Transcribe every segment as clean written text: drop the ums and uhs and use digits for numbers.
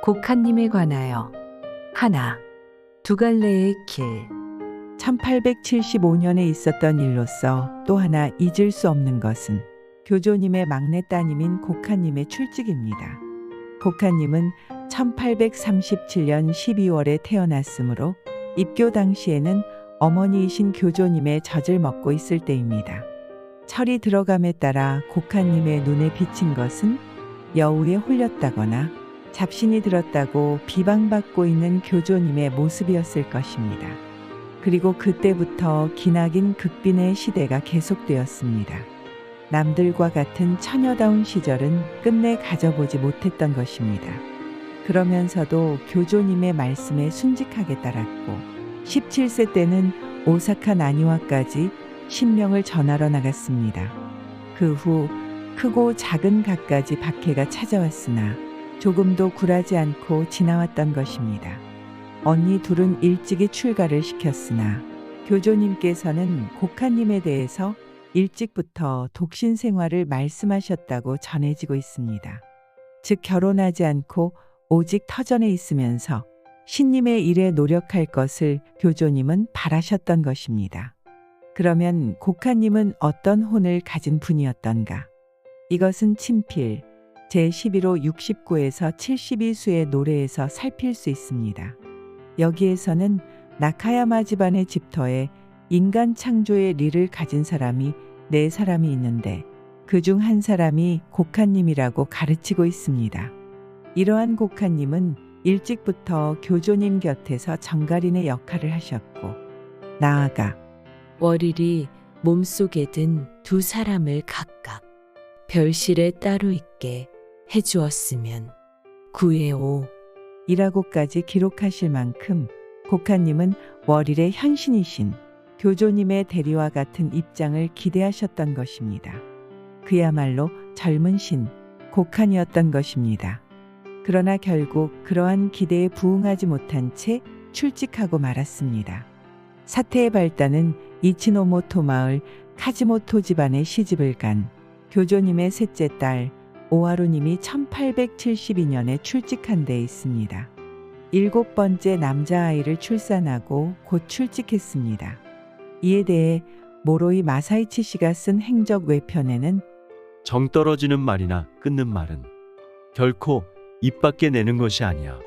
곡한님에 관하여 하나, 두 갈래의 길. 1875년에 있었던 일로서 또 하나 잊을 수 없는 것은 교조님의 막내 따님인 곡한님의 출직입니다. 곡한님은 1837년 12월에 태어났으므로 입교 당시에는 어머니이신 교조님의 젖을 먹고 있을 때입니다. 철이 들어감에 따라 곡한님의 눈에 비친 것은 여우에 홀렸다거나 잡신이 들었다고 비방받고 있는 교조님의 모습이었을 것입니다. 그리고 그때부터 기나긴 극빈의 시대가 계속되었습니다. 남들과 같은 처녀다운 시절은 끝내 가져보지 못했던 것입니다. 그러면서도 교조님의 말씀에 순직하게 따랐고 17세 때는 오사카 나니와까지 신명을 전하러 나갔습니다. 그 후 크고 작은 갖가지 박해가 찾아왔으나 조금도 굴하지 않고 지나왔던 것입니다. 언니 둘은 일찍이 출가를 시켰으나 교조님께서는 곡한님에 대해서 일찍부터 독신 생활을 말씀하셨다고 전해지고 있습니다. 즉 결혼하지 않고 오직 터전에 있으면서 신님의 일에 노력할 것을 교조님은 바라셨던 것입니다. 그러면 곡한님은 어떤 혼을 가진 분이었던가? 이것은 친필 제11호 69에서 72수의 노래에서 살필 수 있습니다. 여기에서는 나카야마 집안의 집터에 인간 창조의 리를 가진 사람이 4사람이 있는데 그중 한 사람이 곡한님이라고 가르치고 있습니다. 이러한 곡한님은 일찍부터 교조님 곁에서 정가린의 역할을 하셨고 나아가 월일이 몸속에 든 2사람을 각각 별실에 따로 있게 해주었으면 구해오 이라고까지 기록하실 만큼 곡한님은 월일의 현신이신 교조님의 대리와 같은 입장을 기대하셨던 것입니다. 그야말로 젊은 신 곡한이었던 것입니다. 그러나 결국 그러한 기대에 부응하지 못한 채 출직하고 말았습니다. 사태의 발단은 이치노모토 마을 카지모토 집안에 시집을 간 교조님의 셋째 딸 오하루님이 1872년에 출직한 데 있습니다. 7번째 남자아이를 출산하고 곧 출직했습니다. 이에 대해 모로이 마사이치 씨가 쓴 행적 외편에는 정 떨어지는 말이나 끊는 말은 결코 입 밖에 내는 것이 아니야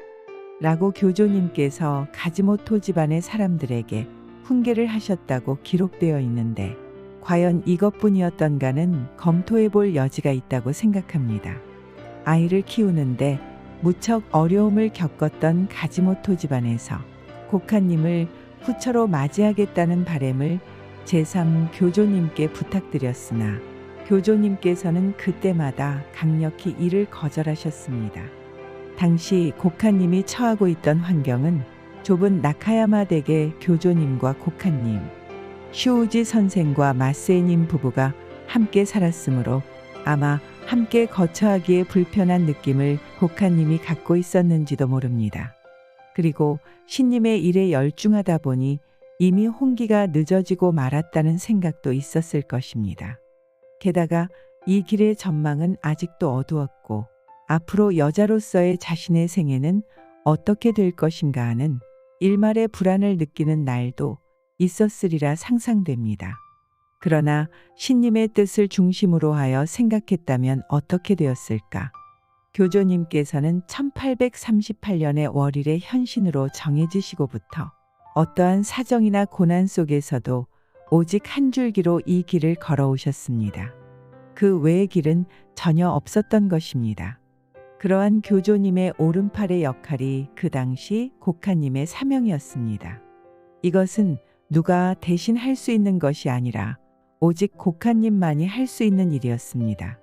라고 교조님께서 가지모토 집안의 사람들에게 훈계를 하셨다고 기록되어 있는데 과연 이것뿐이었던가는 검토해 볼 여지가 있다고 생각합니다. 아이를 키우는데 무척 어려움을 겪었던 가지모토 집안에서 곡한님을 후처로 맞이하겠다는 바램을 제3교조님께 부탁드렸으나 교조님께서는 그때마다 강력히 이를 거절하셨습니다. 당시 곡한님이 처하고 있던 환경은 좁은 나카야마 댁의 교조님과 곡한님, 슈우지 선생과 마세님 부부가 함께 살았으므로 아마 함께 거처하기에 불편한 느낌을 곡한님이 갖고 있었는지도 모릅니다. 그리고 신님의 일에 열중하다 보니 이미 홍기가 늦어지고 말았다는 생각도 있었을 것입니다. 게다가 이 길의 전망은 아직도 어두웠고 앞으로 여자로서의 자신의 생애는 어떻게 될 것인가 하는 일말의 불안을 느끼는 날도 있었으리라 상상됩니다. 그러나 신님의 뜻을 중심으로 하여 생각했다면 어떻게 되었을까? 교조님께서는 1838년의 월일의 현신으로 정해지시고부터 어떠한 사정이나 고난 속에서도 오직 한 줄기로 이 길을 걸어오셨습니다. 그 외의 길은 전혀 없었던 것입니다. 그러한 교조님의 오른팔의 역할이 그 당시 곡한님의 사명이었습니다. 이것은 누가 대신 할 수 있는 것이 아니라 오직 곡한님만이 할 수 있는 일이었습니다.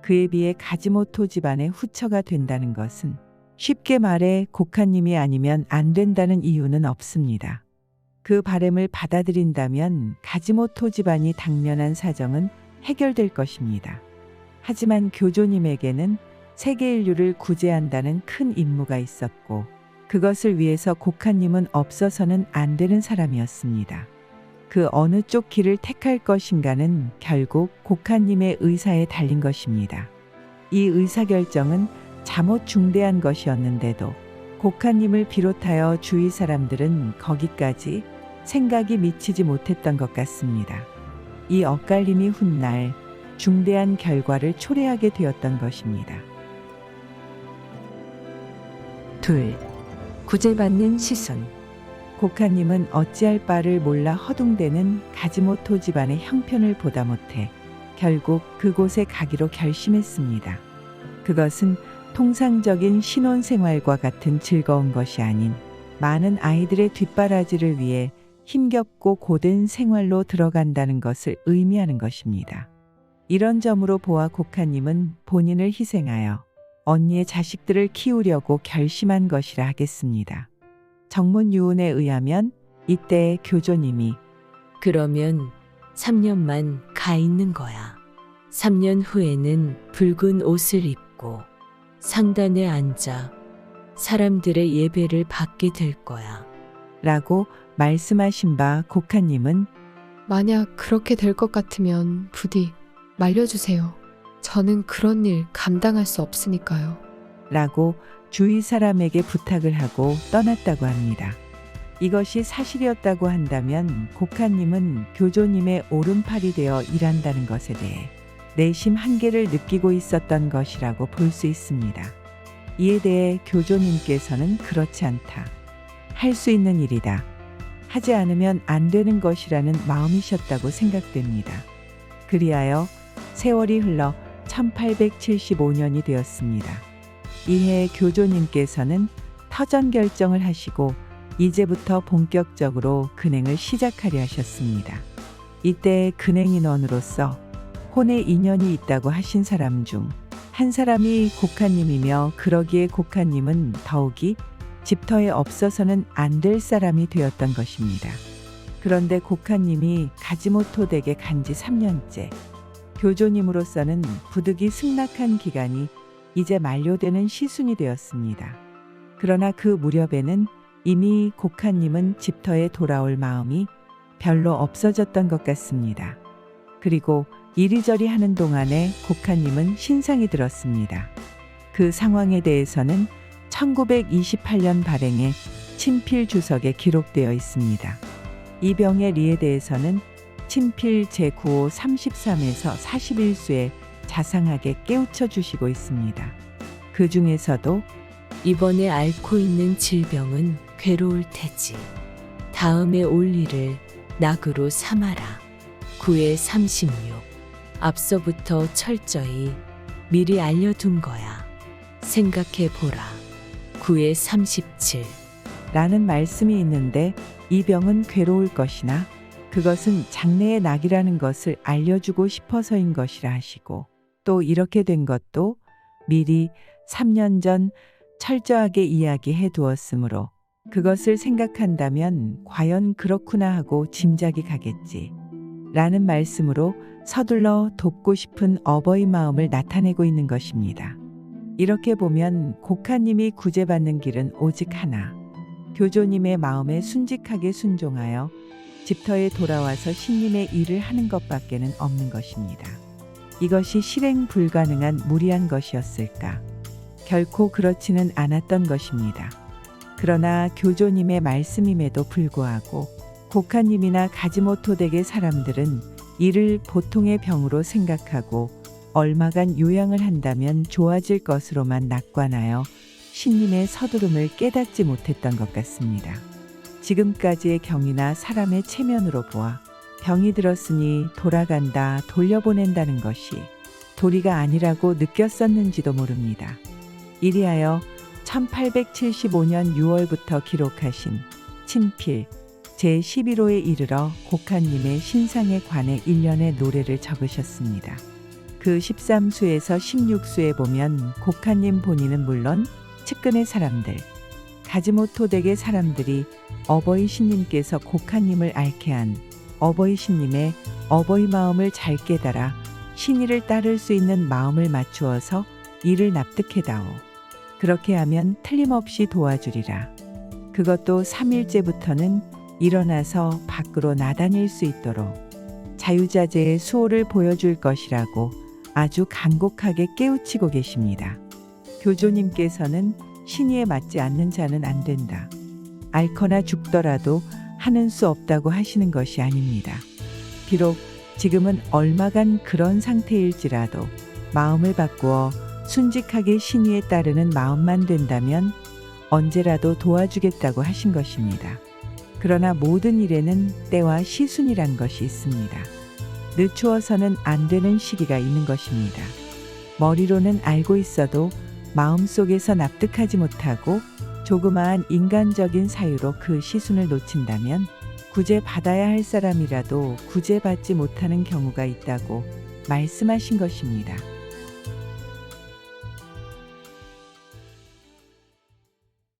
그에 비해 가지모토 집안의 후처가 된다는 것은 쉽게 말해 곡한님이 아니면 안 된다는 이유는 없습니다. 그 바램을 받아들인다면 가지모토 집안이 당면한 사정은 해결될 것입니다. 하지만 교조님에게는 세계 인류를 구제한다는 큰 임무가 있었고 그것을 위해서 곡한님은 없어서는 안 되는 사람이었습니다. 그 어느 쪽 길을 택할 것인가는 결국 곡한님의 의사에 달린 것입니다. 이 의사결정은 잠옷 중대한 것이었는데도 곡하님을 비롯하여 주위 사람들은 거기까지 생각이 미치지 못했던 것 같습니다. 이 엇갈림이 훗날 중대한 결과를 초래하게 되었던 것입니다. 둘. 구제받는 시선. 곡하님은 어찌할 바를 몰라 허둥대는 가지모토 집안의 형편을 보다 못해 결국 그곳에 가기로 결심했습니다. 그것은 통상적인 신혼생활과 같은 즐거운 것이 아닌 많은 아이들의 뒷바라지를 위해 힘겹고 고된 생활로 들어간다는 것을 의미하는 것입니다. 이런 점으로 보아 곡하님은 본인을 희생하여 언니의 자식들을 키우려고 결심한 것이라 하겠습니다. 정문 유언에 의하면 이때 교조님이 그러면 3년만 가 있는 거야. 3년 후에는 붉은 옷을 입고 상단에 앉아 사람들의 예배를 받게 될 거야. 라고 말씀하신 바 곡하님은 만약 그렇게 될 것 같으면 부디 말려주세요. 저는 그런 일 감당할 수 없으니까요. 라고 주위 사람에게 부탁을 하고 떠났다고 합니다. 이것이 사실이었다고 한다면 곡하님은 교조님의 오른팔이 되어 일한다는 것에 대해 내심 한계를 느끼고 있었던 것이라고 볼 수 있습니다. 이에 대해 교조님께서는 그렇지 않다. 할 수 있는 일이다. 하지 않으면 안 되는 것이라는 마음이셨다고 생각됩니다. 그리하여 세월이 흘러 1875년이 되었습니다. 이해 교조님께서는 터전 결정을 하시고 이제부터 본격적으로 근행을 시작하려 하셨습니다. 이때 근행 인원으로서 혼의 인연이 있다고 하신 사람 중 한 사람이 곡하님이며 그러기에 곡하님은 더욱이 집터에 없어서는 안 될 사람이 되었던 것입니다. 그런데 곡하님이 가지모토 댁에 간지 3년째, 교조님으로서는 부득이 승낙한 기간이 이제 만료되는 시순이 되었습니다. 그러나 그 무렵에는 이미 곡하님은 집터에 돌아올 마음이 별로 없어졌던 것 같습니다. 그리고 이리저리 하는 동안에 곡하님은 신상이 들었습니다. 그 상황에 대해서는 1928년 발행의 친필 주석에 기록되어 있습니다. 이 병의 리에 대해서는 친필 제9호 33에서 41수에 자상하게 깨우쳐 주시고 있습니다. 그 중에서도 이번에 앓고 있는 질병은 괴로울 테지. 다음에 올 일을 낙으로 삼아라. 9에 36. 앞서부터 철저히 미리 알려둔 거야. 생각해 보라. 9에 37. 라는 말씀이 있는데 이 병은 괴로울 것이나 그것은 장래의 낙이라는 것을 알려주고 싶어서인 것이라 하시고 또 이렇게 된 것도 미리 3년 전 철저하게 이야기해 두었으므로 그것을 생각한다면 과연 그렇구나 하고 짐작이 가겠지. 라는 말씀으로 서둘러 돕고 싶은 어버이 마음을 나타내고 있는 것입니다. 이렇게 보면 곡하님이 구제받는 길은 오직 하나. 교조님의 마음에 순직하게 순종하여 집터에 돌아와서 신님의 일을 하는 것밖에는 없는 것입니다. 이것이 실행 불가능한 무리한 것이었을까? 결코 그렇지는 않았던 것입니다. 그러나 교조님의 말씀임에도 불구하고 곡하님이나 가지모토 댁의 사람들은 이를 보통의 병으로 생각하고 얼마간 요양을 한다면 좋아질 것으로만 낙관하여 신님의 서두름을 깨닫지 못했던 것 같습니다. 지금까지의 경이나 사람의 체면으로 보아 병이 들었으니 돌아간다, 돌려보낸다는 것이 도리가 아니라고 느꼈었는지도 모릅니다. 이리하여 1875년 6월부터 기록하신 친필 제11호에 이르러 곡하님의 신상에 관해 일련의 노래를 적으셨습니다. 그 13수에서 16수에 보면 곡하님 본인은 물론 측근의 사람들, 가지모토 댁의 사람들이 어버이 신님께서 곡하님을 앓게 한 어버이 신님의 어버이 마음을 잘 깨달아 신의를 따를 수 있는 마음을 맞추어서 이를 납득해다오. 그렇게 하면 틀림없이 도와주리라. 그것도 3일째부터는 일어나서 밖으로 나다닐 수 있도록 자유자재의 수호를 보여줄 것이라고 아주 간곡하게 깨우치고 계십니다. 교조님께서는 신의에 맞지 않는 자는 안 된다. 앓거나 죽더라도 하는 수 없다고 하시는 것이 아닙니다. 비록 지금은 얼마간 그런 상태일지라도 마음을 바꾸어 순직하게 신의에 따르는 마음만 된다면 언제라도 도와주겠다고 하신 것입니다. 그러나 모든 일에는 때와 시순이란 것이 있습니다. 늦추어서는 안 되는 시기가 있는 것입니다. 머리로는 알고 있어도 마음속에서 납득하지 못하고 조그마한 인간적인 사유로 그 시순을 놓친다면 구제받아야 할 사람이라도 구제받지 못하는 경우가 있다고 말씀하신 것입니다.